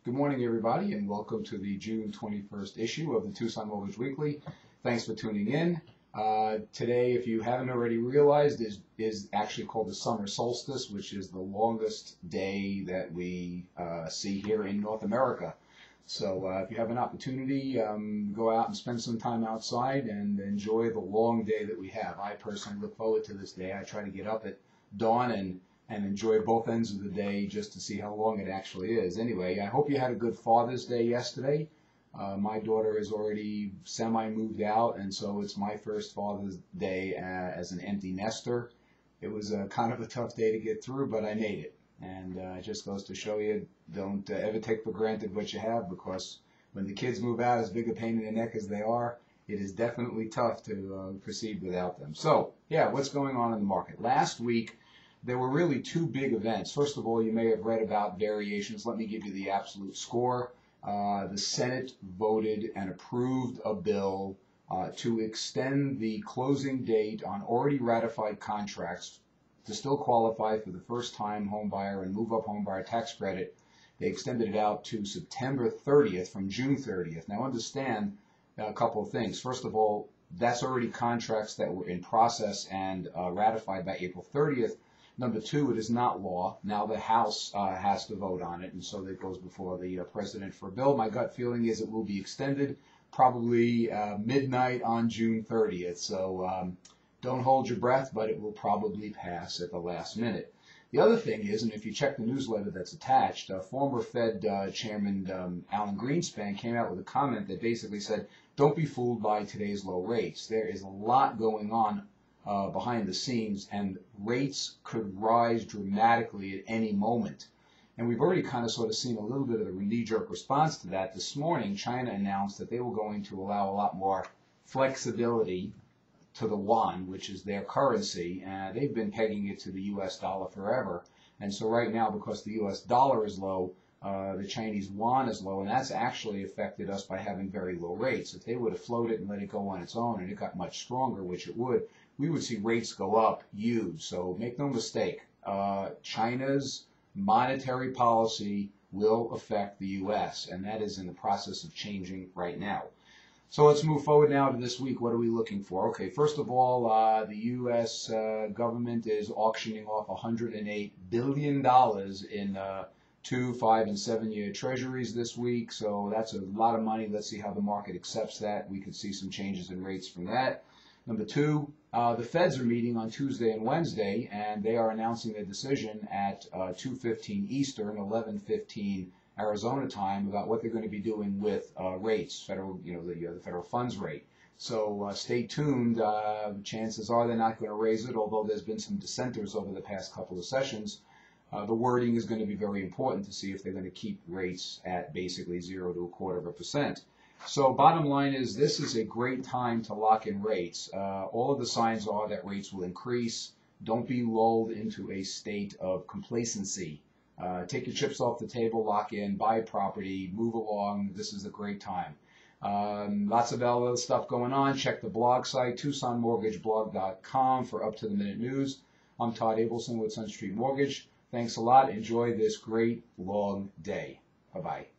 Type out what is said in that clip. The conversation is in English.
Good morning, everybody, and welcome to the June 21st issue of the Tucson Mortgage Weekly. Thanks for tuning in. Today, if you haven't already realized, is actually called the summer solstice, which is the longest day that we see here in North America. So if you have an opportunity, go out and spend some time outside and enjoy the long day that we have. I personally look forward to this day. I try to get up at dawn and enjoy both ends of the day just to see how long it actually is. Anyway, I hope you had a good Father's Day yesterday. My daughter is already semi-moved out, and so it's my first Father's Day as an empty nester. It was kind of a tough day to get through, but I made it. And it just goes to show you, don't ever take for granted what you have, because when the kids move out, as big a pain in the neck as they are, it is definitely tough to proceed without them. So, yeah, what's going on in the market? Last week, there were really two big events. First of all, you may have read about variations. Let me give you the absolute score. The Senate voted and approved a bill to extend the closing date on already ratified contracts to still qualify for the first-time homebuyer and move-up homebuyer tax credit. They extended it out to September 30th from June 30th. Now, understand a couple of things. First of all, that's already contracts that were in process and ratified by April 30th. Number two, it is not law. Now the House has to vote on it, and so it goes before the President for a bill. My gut feeling is it will be extended probably midnight on June 30th. So don't hold your breath, but it will probably pass at the last minute. The other thing is, and if you check the newsletter that's attached, former Fed Chairman Alan Greenspan came out with a comment that basically said, don't be fooled by today's low rates. There is a lot going on behind the scenes, and rates could rise dramatically at any moment. And we've already kind of sort of seen a little bit of a knee-jerk response to that. This morning, China announced that they were going to allow a lot more flexibility to the yuan, which is their currency, and they've been pegging it to the US dollar forever. And so right now, because the US dollar is low, the Chinese yuan is low, and that's actually affected us by having very low rates. If they would have floated and let it go on its own and it got much stronger, which it would, we would see rates go up huge. So make no mistake, China's monetary policy will affect the U.S., and that is in the process of changing right now. So let's move forward now to this week. What are we looking for? Okay, first of all, the U.S. Government is auctioning off $108 billion in 2-, 5-, and 7-year treasuries this week. So that's a lot of money. Let's see how the market accepts that. We could see some changes in rates from that. Number two, the Feds are meeting on Tuesday and Wednesday, and they are announcing their decision at 2:15 Eastern, 11:15 Arizona time, about what they're going to be doing with rates, federal, the federal funds rate. So stay tuned. Chances are they're not going to raise it, although there's been some dissenters over the past couple of sessions. The wording is going to be very important to see if they're going to keep rates at basically 0 to 1/4%. So bottom line is, this is a great time to lock in rates. All of the signs are that rates will increase. Don't be lulled into a state of complacency. Take your chips off the table, lock in, buy property, move along. This is a great time. Lots of other stuff going on. Check the blog site, TucsonMortgageBlog.com, for up-to-the-minute news. I'm Todd Abelson with Sun Street Mortgage. Thanks a lot. Enjoy this great long day. Bye-bye.